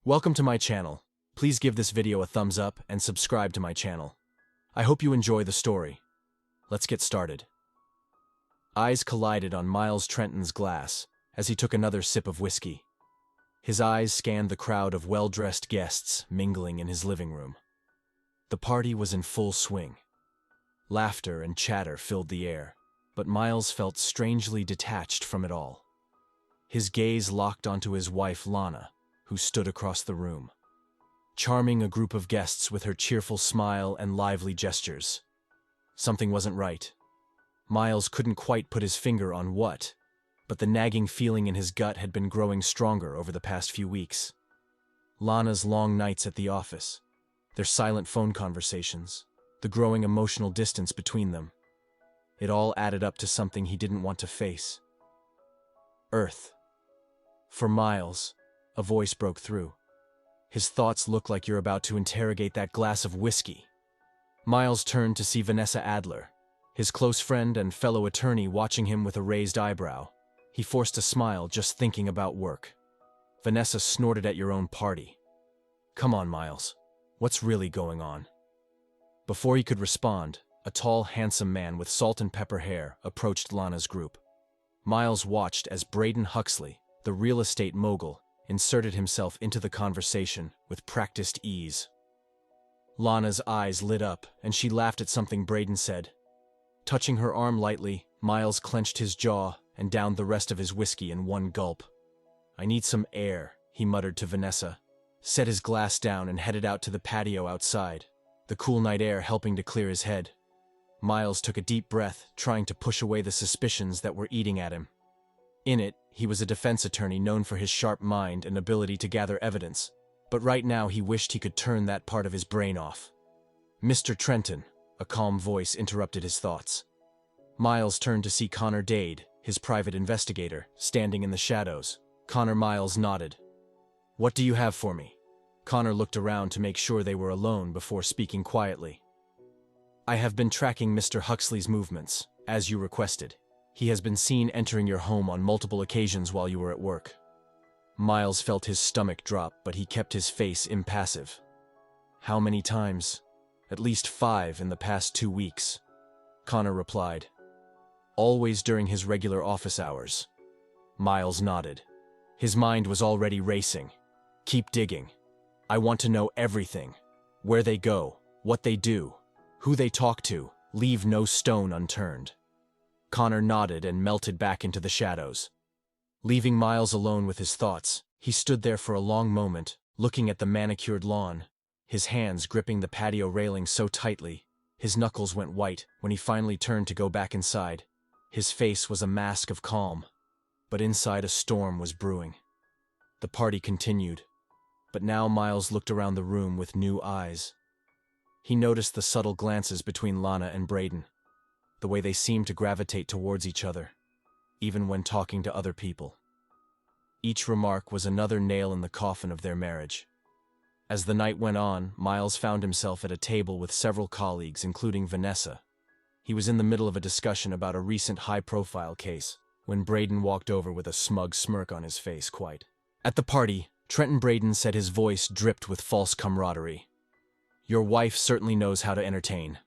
Welcome to my channel. Please give this video a thumbs up and subscribe to my channel. I hope you enjoy the story. Let's get started. Eyes collided on Miles Trenton's glass as he took another sip of whiskey. His eyes scanned the crowd of well-dressed guests mingling in his living room. The party was in full swing. Laughter and chatter filled the air, but Miles felt strangely detached from it all. His gaze locked onto his wife Lana, who stood across the room, charming a group of guests with her cheerful smile and lively gestures. Something wasn't right. Miles couldn't quite put his finger on what, but the nagging feeling in his gut had been growing stronger over the past few weeks. Lana's long nights at the office, their silent phone conversations, the growing emotional distance between them. It all added up to something he didn't want to face. Earth. For Miles, a voice broke through. His thoughts look like you're about to interrogate that glass of whiskey. Miles turned to see Vanessa Adler, his close friend and fellow attorney, watching him with a raised eyebrow. He forced a smile just thinking about work. Vanessa snorted at your own party. Come on, Miles. What's really going on? Before he could respond, a tall, handsome man with salt and pepper hair approached Lana's group. Miles watched as Braden Huxley, the real estate mogul, inserted himself into the conversation with practiced ease. Lana's eyes lit up, and she laughed at something Braden said. Touching her arm lightly, Miles clenched his jaw and downed the rest of his whiskey in one gulp. I need some air, he muttered to Vanessa, set his glass down and headed out to the patio outside, the cool night air helping to clear his head. Miles took a deep breath, trying to push away the suspicions that were eating at him. In it, he was a defense attorney known for his sharp mind and ability to gather evidence, but right now he wished he could turn that part of his brain off. Mr. Trenton, a calm voice interrupted his thoughts. Miles turned to see Connor Dade, his private investigator, standing in the shadows. Miles nodded. What do you have for me? Connor looked around to make sure they were alone before speaking quietly. I have been tracking Mr. Huxley's movements, as you requested. He has been seen entering your home on multiple occasions while you were at work. Miles felt his stomach drop, but he kept his face impassive. How many times? At least 5 in the past 2 weeks. Connor replied. Always during his regular office hours. Miles nodded. His mind was already racing. Keep digging. I want to know everything. Where they go, what they do, who they talk to. Leave no stone unturned. Connor nodded and melted back into the shadows. Leaving Miles alone with his thoughts, he stood there for a long moment, looking at the manicured lawn, his hands gripping the patio railing so tightly. His knuckles went white when he finally turned to go back inside. His face was a mask of calm, but inside a storm was brewing. The party continued, but now Miles looked around the room with new eyes. He noticed the subtle glances between Lana and Braden, the way they seemed to gravitate towards each other, even when talking to other people. Each remark was another nail in the coffin of their marriage. As the night went on, Miles found himself at a table with several colleagues, including Vanessa. He was in the middle of a discussion about a recent high-profile case, when Braden walked over with a smug smirk on his face. Quite. At the party, Trenton Braden said, his voice dripped with false camaraderie. Your wife certainly knows how to entertain.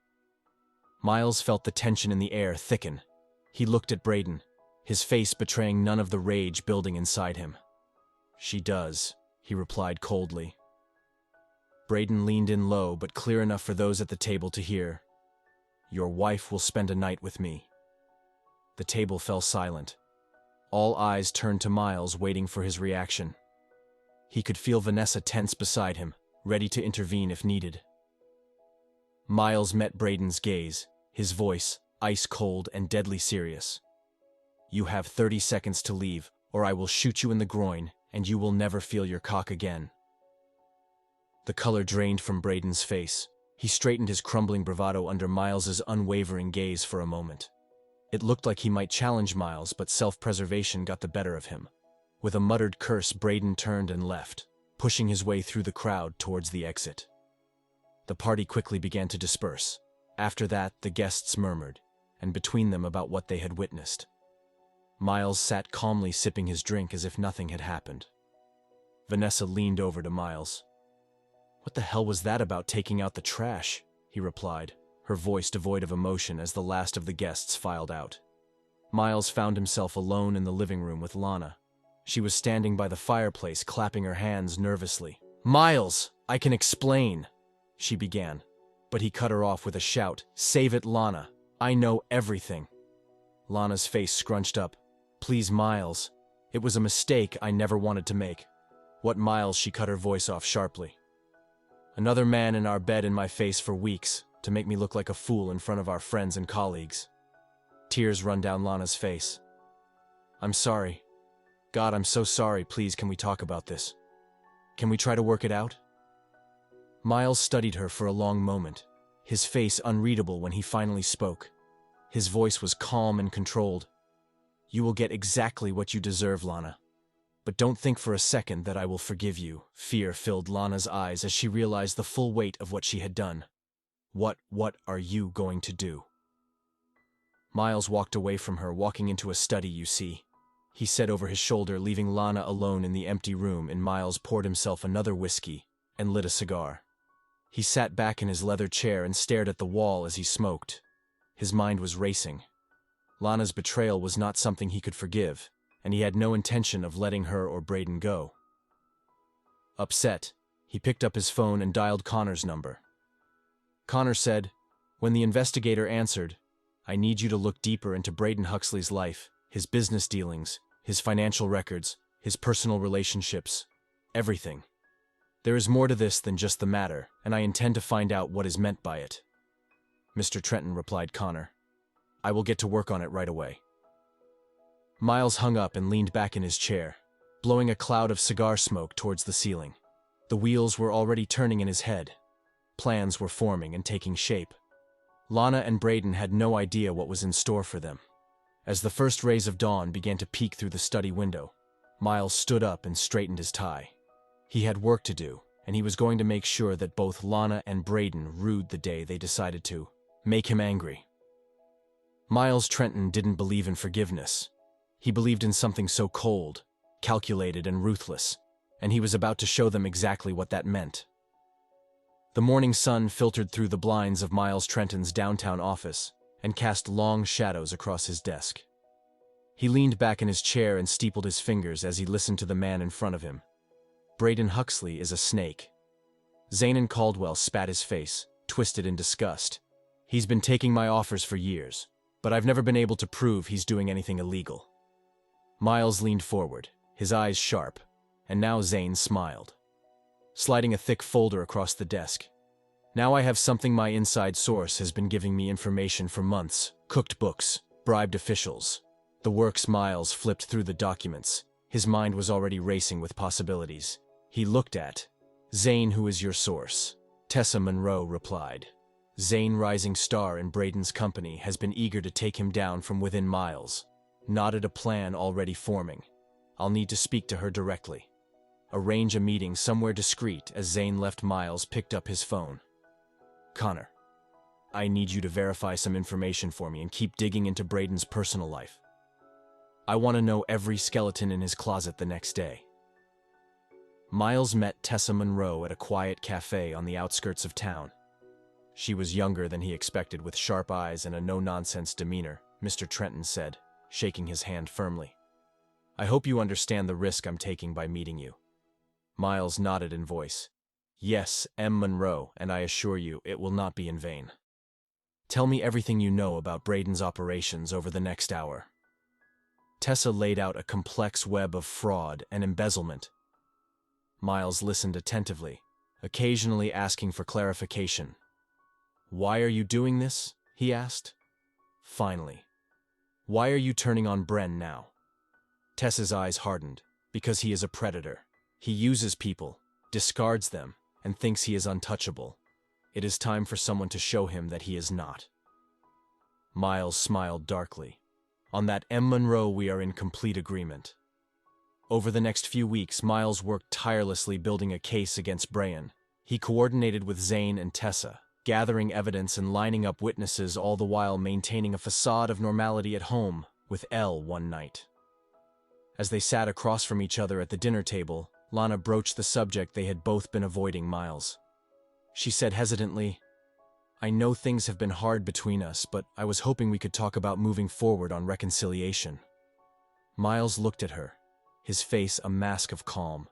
Miles felt the tension in the air thicken. He looked at Braden, his face betraying none of the rage building inside him. She does, he replied coldly. Braden leaned in low, but clear enough for those at the table to hear. Your wife will spend a night with me. The table fell silent. All eyes turned to Miles, waiting for his reaction. He could feel Vanessa tense beside him, ready to intervene if needed. Miles met Braden's gaze, his voice ice-cold and deadly serious. You have 30 seconds to leave, or I will shoot you in the groin, and you will never feel your cock again. The color drained from Braden's face. He straightened his crumbling bravado under Miles's unwavering gaze for a moment. It looked like he might challenge Miles, but self-preservation got the better of him. With a muttered curse, Braden turned and left, pushing his way through the crowd towards the exit. The party quickly began to disperse. After that, the guests murmured, and between them about what they had witnessed. Miles sat calmly sipping his drink as if nothing had happened. Vanessa leaned over to Miles. "What the hell was that about taking out the trash?" he replied, her voice devoid of emotion as the last of the guests filed out. Miles found himself alone in the living room with Lana. She was standing by the fireplace, clapping her hands nervously. "Miles, I can explain," she began, but he cut her off with a shout. "Save it, Lana. I know everything." Lana's face scrunched up. "Please, Miles. It was a mistake I never wanted to make." "What, Miles?" She cut her voice off sharply. "Another man in our bed in my face for weeks, to make me look like a fool in front of our friends and colleagues." Tears run down Lana's face. "I'm sorry. God, I'm so sorry. Please, can we talk about this? Can we try to work it out?" Miles studied her for a long moment, his face unreadable when he finally spoke. His voice was calm and controlled. "You will get exactly what you deserve, Lana. But don't think for a second that I will forgive you." Fear filled Lana's eyes as she realized the full weight of what she had done. What are you going to do?" Miles walked away from her, walking into a study, "You see," he said over his shoulder, leaving Lana alone in the empty room, and Miles poured himself another whiskey and lit a cigar. He sat back in his leather chair and stared at the wall as he smoked. His mind was racing. Lana's betrayal was not something he could forgive, and he had no intention of letting her or Braden go. Upset, he picked up his phone and dialed Connor's number. Connor said, when the investigator answered, "I need you to look deeper into Braden Huxley's life, his business dealings, his financial records, his personal relationships, everything. There is more to this than just the matter, and I intend to find out what is meant by it." "Mr. Trenton," replied Connor, "I will get to work on it right away." Miles hung up and leaned back in his chair, blowing a cloud of cigar smoke towards the ceiling. The wheels were already turning in his head. Plans were forming and taking shape. Lana and Braden had no idea what was in store for them. As the first rays of dawn began to peek through the study window, Miles stood up and straightened his tie. He had work to do, and he was going to make sure that both Lana and Braden rued the day they decided to make him angry. Miles Trenton didn't believe in forgiveness. He believed in something so cold, calculated, and ruthless, and he was about to show them exactly what that meant. The morning sun filtered through the blinds of Miles Trenton's downtown office and cast long shadows across his desk. He leaned back in his chair and steepled his fingers as he listened to the man in front of him. "Braden Huxley is a snake." Zanin Caldwell spat his face, twisted in disgust. "He's been taking my offers for years, but I've never been able to prove he's doing anything illegal." Miles leaned forward, his eyes sharp, and now Zane smiled, sliding a thick folder across the desk. "Now I have something. My inside source has been giving me information for months. Cooked books, bribed officials. The works." Miles flipped through the documents. His mind was already racing with possibilities. He looked at Zane. "Who is your source?" Tessa Monroe replied. "Zane, rising star in Braden's company, has been eager to take him down from within. Miles nodded, a plan already forming. "I'll need to speak to her directly. Arrange a meeting somewhere discreet." As Zane left, Miles picked up his phone. "Connor, I need you to verify some information for me and keep digging into Braden's personal life. I want to know every skeleton in his closet the next day." Miles met Tessa Monroe at a quiet cafe on the outskirts of town. She was younger than he expected, with sharp eyes and a no-nonsense demeanor. "Mr. Trenton said, shaking his hand firmly. "I hope you understand the risk I'm taking by meeting you." Miles nodded in voice. "Yes, M. Monroe, and I assure you it will not be in vain. Tell me everything you know about Braden's operations over the next hour." Tessa laid out a complex web of fraud and embezzlement. Miles listened attentively, occasionally asking for clarification. "Why are you doing this?" he asked. Finally, "Why are you turning on Bren now?" Tessa's eyes hardened. "Because he is a predator. He uses people, discards them, and thinks he is untouchable. It is time for someone to show him that he is not." Miles smiled darkly. "On that, M. Monroe, we are in complete agreement." Over the next few weeks, Miles worked tirelessly building a case against Braden. He coordinated with Zane and Tessa, gathering evidence and lining up witnesses, all the while maintaining a facade of normality at home with Elle one night. As they sat across from each other at the dinner table, Lana broached the subject they had both been avoiding Miles. She said hesitantly, "I know things have been hard between us, but I was hoping we could talk about moving forward on reconciliation." Miles looked at her, his face a mask of calm.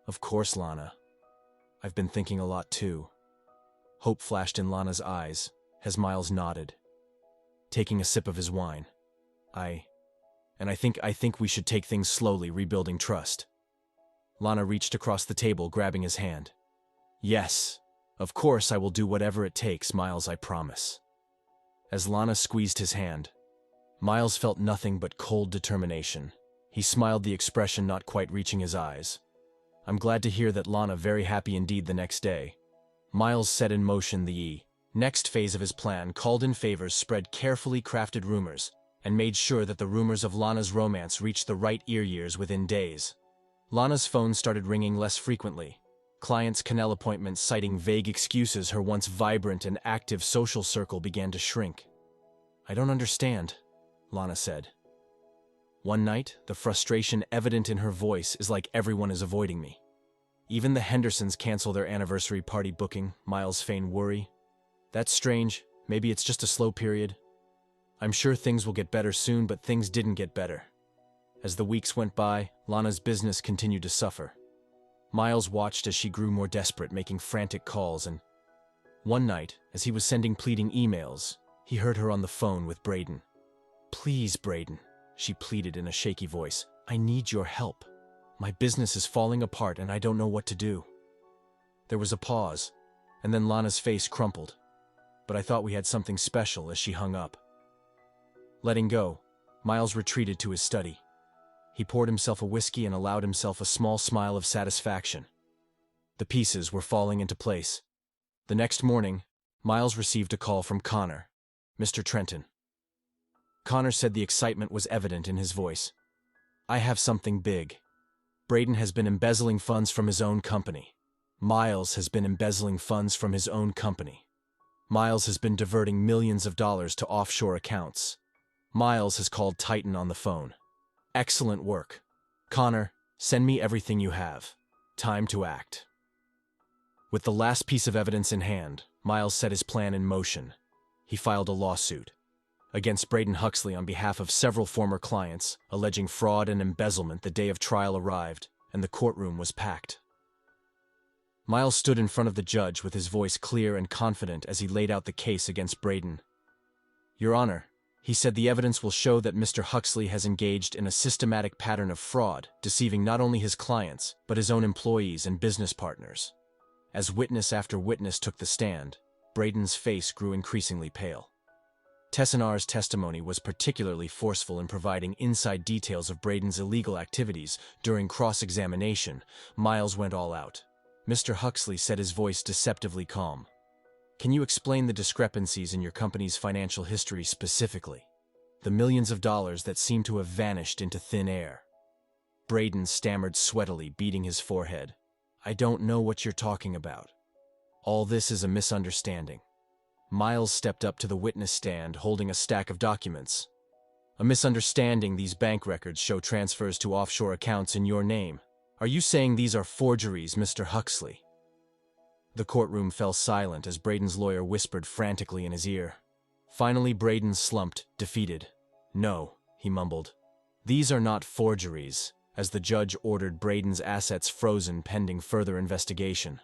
"Of course, Lana. I've been thinking a lot too." Hope flashed in Lana's eyes as Miles nodded, taking a sip of his wine. I think we should take things slowly, rebuilding trust." Lana reached across the table, grabbing his hand. "Yes, of course I will do whatever it takes, Miles, I promise." As Lana squeezed his hand, Miles felt nothing but cold determination. He smiled, the expression not quite reaching his eyes. "I'm glad to hear that, Lana, very happy indeed." The next day, Miles set in motion the next phase of his plan, called in favors, spread carefully crafted rumors, and made sure that the rumors of Lana's romance reached the right ears within days. Lana's phone started ringing less frequently, clients' canal appointments citing vague excuses. Her once vibrant and active social circle began to shrink. "I don't understand," Lana said. One night, the frustration evident in her voice is like, "Everyone is avoiding me. Even the Hendersons cancel their anniversary party booking," Miles feigned worry. "That's strange. Maybe it's just a slow period. I'm sure things will get better soon," but things didn't get better. As the weeks went by, Lana's business continued to suffer. Miles watched as she grew more desperate, making frantic calls, and one night, as he was sending pleading emails, he heard her on the phone with Braden. "Please, Braden," she pleaded in a shaky voice, "I need your help. My business is falling apart and I don't know what to do." There was a pause, and then Lana's face crumpled. "But I thought we had something special," as she hung up. Letting go, Miles retreated to his study. He poured himself a whiskey and allowed himself a small smile of satisfaction. The pieces were falling into place. The next morning, Miles received a call from Connor, Mr. Trenton. Connor said the excitement was evident in his voice. "I have something big. Braden has been embezzling funds from his own company. Miles has been embezzling funds from his own company. Miles has been diverting millions of dollars to offshore accounts. Miles has called Titan on the phone. Excellent work. Connor, send me everything you have. Time to act." With the last piece of evidence in hand, Miles set his plan in motion. He filed a lawsuit against Braden Huxley on behalf of several former clients, alleging fraud and embezzlement. The day of trial arrived, and the courtroom was packed. Miles stood in front of the judge with his voice clear and confident as he laid out the case against Braden. "Your Honor," he said, "the evidence will show that Mr. Huxley has engaged in a systematic pattern of fraud, deceiving not only his clients, but his own employees and business partners." As witness after witness took the stand, Braden's face grew increasingly pale. Tessenar's testimony was particularly forceful in providing inside details of Braden's illegal activities. During cross-examination, Miles went all out. Mr. Huxley said, his voice deceptively calm, "Can you explain the discrepancies in your company's financial history specifically? The millions of dollars that seem to have vanished into thin air?" Braden stammered sweatily, beating his forehead. "I don't know what you're talking about. All this is a misunderstanding." Miles stepped up to the witness stand, holding a stack of documents. "A misunderstanding. These bank records show transfers to offshore accounts in your name. Are you saying these are forgeries, Mr. Huxley?" The courtroom fell silent as Braden's lawyer whispered frantically in his ear. Finally, Braden slumped, defeated. "No," he mumbled. "These are not forgeries," as the judge ordered Braden's assets frozen pending further investigation.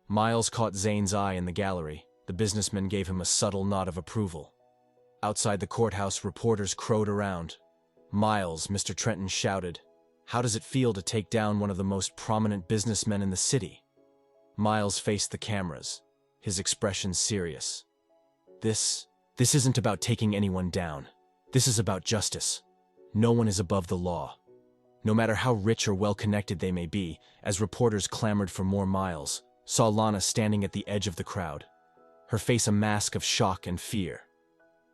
Miles caught Zane's eye in the gallery. The businessman gave him a subtle nod of approval. Outside the courthouse, reporters crowed around. "Miles," Mr. Trenton shouted, "how does it feel to take down one of the most prominent businessmen in the city?" Miles faced the cameras, his expression serious. This isn't about taking anyone down. This is about justice. No one is above the law, no matter how rich or well-connected they may be." As reporters clamored for more, Miles saw Lana standing at the edge of the crowd, her face a mask of shock and fear.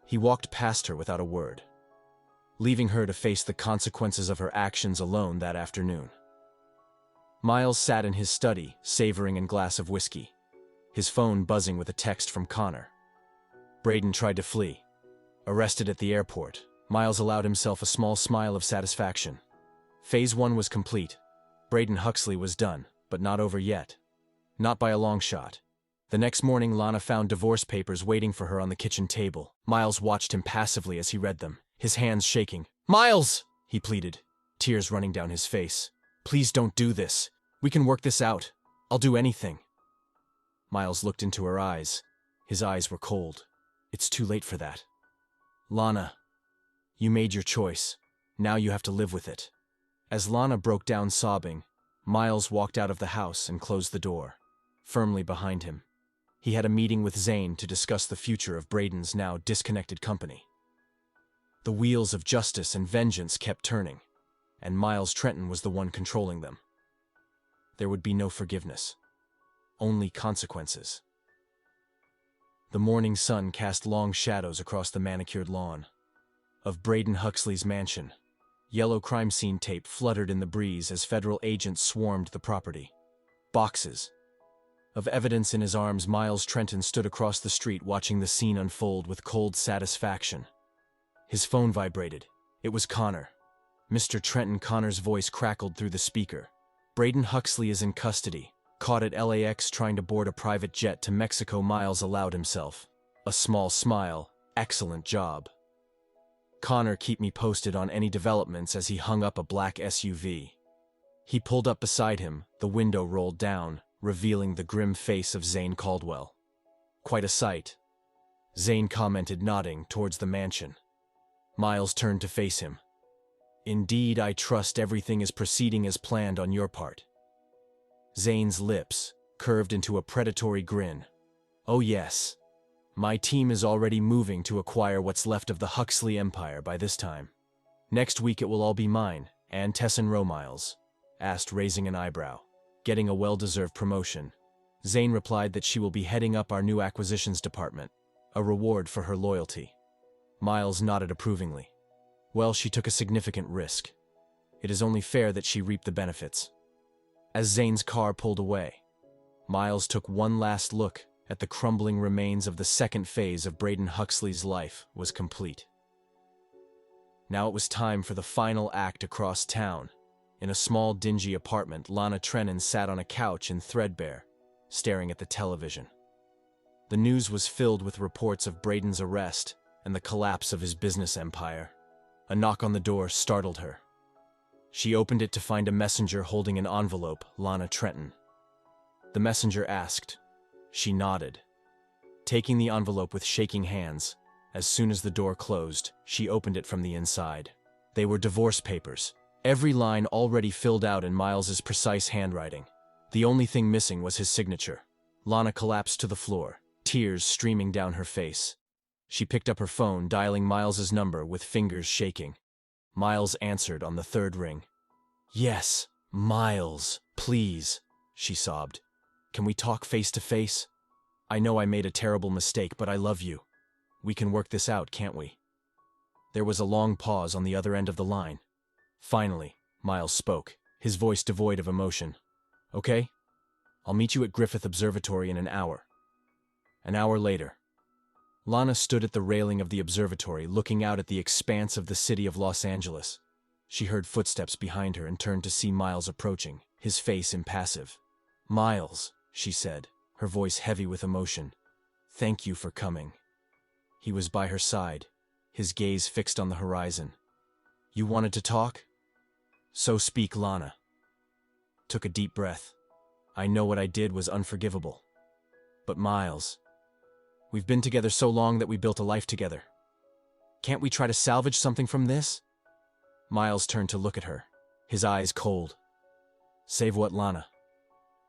He walked past her without a word, leaving her to face the consequences of her actions alone that afternoon. Miles sat in his study, savoring a glass of whiskey, his phone buzzing with a text from Connor. Braden tried to flee. Arrested at the airport, Miles allowed himself a small smile of satisfaction. Phase 1 was complete. Braden Huxley was done, but not over yet. Not by a long shot. The next morning, Lana found divorce papers waiting for her on the kitchen table. Miles watched him passively as he read them, his hands shaking. "Miles!" he pleaded, tears running down his face. "Please don't do this. We can work this out. I'll do anything." Miles looked into her eyes. His eyes were cold. "It's too late for that. Lana, you made your choice. Now you have to live with it." As Lana broke down sobbing, Miles walked out of the house and closed the door, firmly behind him. He had a meeting with Zane to discuss the future of Braden's now disconnected company. The wheels of justice and vengeance kept turning, and Miles Trenton was the one controlling them. There would be no forgiveness, only consequences. The morning sun cast long shadows across the manicured lawn of Braden Huxley's mansion. Yellow crime scene tape fluttered in the breeze as federal agents swarmed the property. Boxes of evidence in his arms, Miles Trenton stood across the street watching the scene unfold with cold satisfaction. His phone vibrated. It was Connor. Mr. Trenton. Connor's voice crackled through the speaker. "Braden Huxley is in custody, caught at LAX trying to board a private jet to Mexico." Miles allowed himself a small smile. "Excellent job. Connor, keep me posted on any developments." As he hung up a black SUV, he pulled up beside him. The window rolled down, revealing the grim face of Zane Caldwell. "Quite a sight," Zane commented, nodding towards the mansion. Miles turned to face him. "Indeed, I trust everything is proceeding as planned on your part." Zane's lips curved into a predatory grin. "Oh yes. My team is already moving to acquire what's left of the Huxley empire by this time. Next week it will all be mine." "And Tessin Rowe?" Miles asked, raising an eyebrow. "Getting a well-deserved promotion." Zane replied that she will be heading up our new acquisitions department, a reward for her loyalty. Miles nodded approvingly. "Well, she took a significant risk. It is only fair that she reap the benefits." As Zane's car pulled away, Miles took one last look at the crumbling remains of the second phase of Braden Huxley's life was complete. Now it was time for the final act. Across town, in a small, dingy apartment, Lana Trennan sat on a couch in threadbare, staring at the television. The news was filled with reports of Braden's arrest and the collapse of his business empire. A knock on the door startled her. She opened it to find a messenger holding an envelope. "Lana Trenton." The messenger asked. She nodded, taking the envelope with shaking hands. As soon as the door closed, she opened it from the inside. They were divorce papers, every line already filled out in Miles's precise handwriting. The only thing missing was his signature. Lana collapsed to the floor, tears streaming down her face. She picked up her phone, dialing Miles's number with fingers shaking. Miles answered on the third ring. "Yes, Miles, please," she sobbed. "Can we talk face to face? I know I made a terrible mistake, but I love you. We can work this out, can't we?" There was a long pause on the other end of the line. Finally, Miles spoke, his voice devoid of emotion. "Okay, I'll meet you at Griffith Observatory in an hour." An hour later, Lana stood at the railing of the observatory, looking out at the expanse of the city of Los Angeles. She heard footsteps behind her and turned to see Miles approaching, his face impassive. "Miles," she said, her voice heavy with emotion. "Thank you for coming." He was by her side, his gaze fixed on the horizon. "You wanted to talk? So speak." Lana took a deep breath. "I know what I did was unforgivable. But Miles, we've been together so long that we built a life together. Can't we try to salvage something from this?" Miles turned to look at her, his eyes cold. "Save what, Lana?"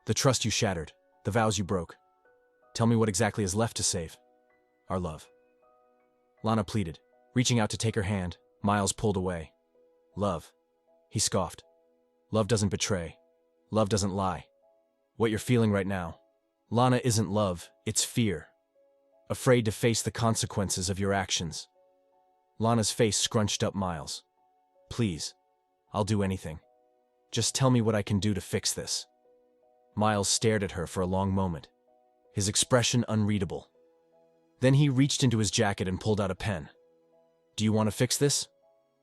"The trust you shattered, the vows you broke. Tell me what exactly is left to save." "Our love." Lana pleaded, reaching out to take her hand. Miles pulled away. "Love," he scoffed. "Love doesn't betray. Love doesn't lie. What you're feeling right now, Lana, isn't love, it's fear. Afraid to face the consequences of your actions." Lana's face scrunched up. "Miles, please, I'll do anything. Just tell me what I can do to fix this." Miles stared at her for a long moment, his expression unreadable. Then he reached into his jacket and pulled out a pen. "Do you want to fix this?"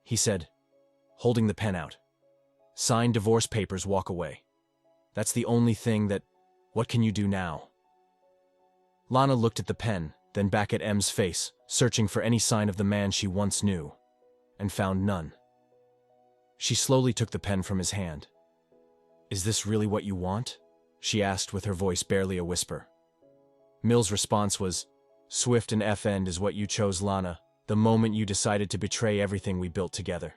he said, holding the pen out. Sign divorce papers, walk away. That's the only thing that... What can you do now? Lana looked at the pen, then back at M's face, searching for any sign of the man she once knew, and found none. She slowly took the pen from his hand. "Is this really what you want?" she asked with her voice barely a whisper. Mill's response was, "Swift and F-end is what you chose, Lana, the moment you decided to betray everything we built together."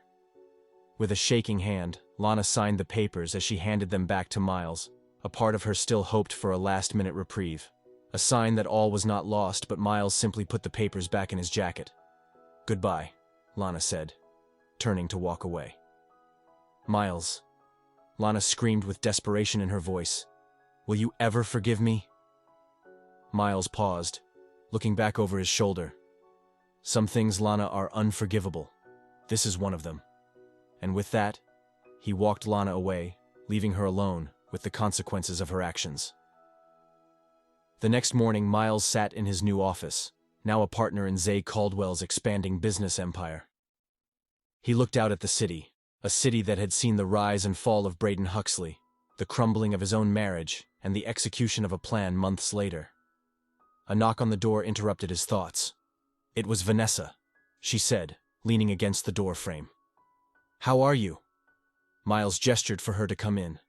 With a shaking hand, Lana signed the papers as she handed them back to Miles. A part of her still hoped for a last-minute reprieve. A sign that all was not lost, but Miles simply put the papers back in his jacket. "Goodbye," Lana said, turning to walk away. "Miles," Lana screamed with desperation in her voice, "will you ever forgive me?" Miles paused, looking back over his shoulder. Some things, Lana, are unforgivable. This is one of them. And with that, he walked Lana away, leaving her alone with the consequences of her actions. The next morning, Miles sat in his new office, now a partner in Zay Caldwell's expanding business empire. He looked out at the city, a city that had seen the rise and fall of Braden Huxley, the crumbling of his own marriage, and the execution of a plan months later. A knock on the door interrupted his thoughts. It was Vanessa, she said, leaning against the door frame. "How are you?" Miles gestured for her to come in.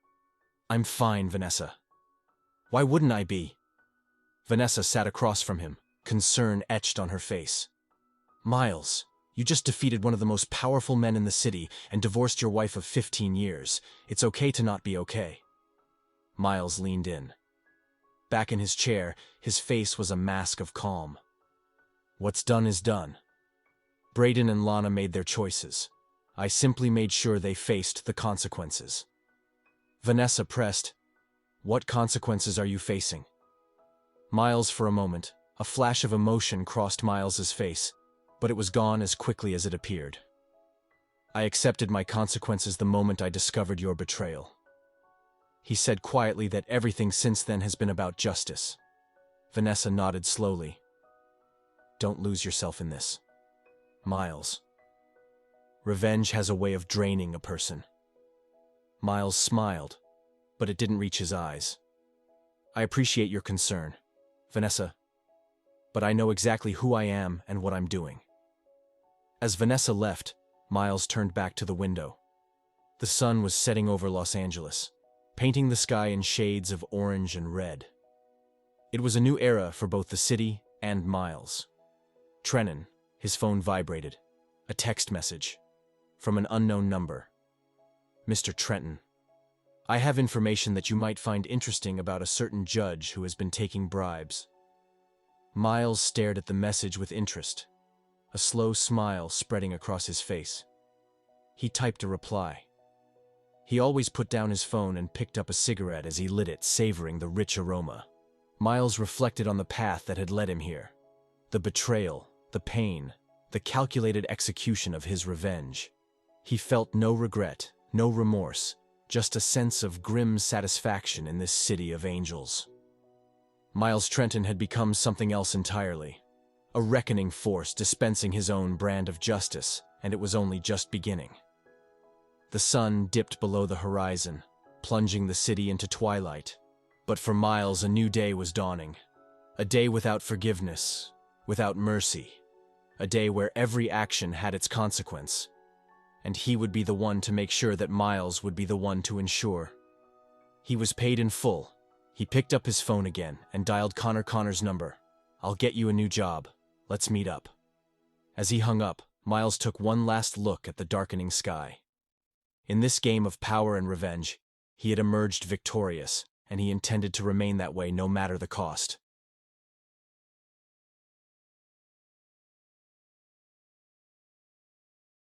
"I'm fine, Vanessa." "Why wouldn't I be?" Vanessa sat across from him, concern etched on her face. "Miles, you just defeated one of the most powerful men in the city and divorced your wife of 15 years. It's okay to not be okay." Miles leaned in. Back in his chair, his face was a mask of calm. "What's done is done. Braden and Lana made their choices. I simply made sure they faced the consequences." Vanessa pressed, "What consequences are you facing?" Miles, for a moment, a flash of emotion crossed Miles's face, but it was gone as quickly as it appeared. "I accepted my consequences the moment I discovered your betrayal." He said quietly that everything since then has been about justice. Vanessa nodded slowly. "Don't lose yourself in this, Miles. Revenge has a way of draining a person." Miles smiled, but it didn't reach his eyes. "I appreciate your concern, Vanessa, but I know exactly who I am and what I'm doing." As Vanessa left, Miles turned back to the window. The sun was setting over Los Angeles, painting the sky in shades of orange and red. It was a new era for both the city and Miles. Trennan, his phone vibrated. A text message from an unknown number. "Mr. Trenton, I have information that you might find interesting about a certain judge who has been taking bribes." Miles stared at the message with interest, a slow smile spreading across his face. He typed a reply. He always put down his phone and picked up a cigarette as he lit it, savoring the rich aroma. Miles reflected on the path that had led him here. The betrayal, the pain, the calculated execution of his revenge. He felt no regret, no remorse, just a sense of grim satisfaction in this city of angels. Miles Trenton had become something else entirely. A reckoning force dispensing his own brand of justice, and it was only just beginning. The sun dipped below the horizon, plunging the city into twilight. But for Miles, a new day was dawning. A day without forgiveness, without mercy. A day where every action had its consequence. And he would be the one to make sure that Miles would be the one to ensure. He was paid in full. He picked up his phone again and dialed Connor's number. "I'll get you a new job. Let's meet up." As he hung up, Miles took one last look at the darkening sky. In this game of power and revenge, he had emerged victorious, and he intended to remain that way no matter the cost.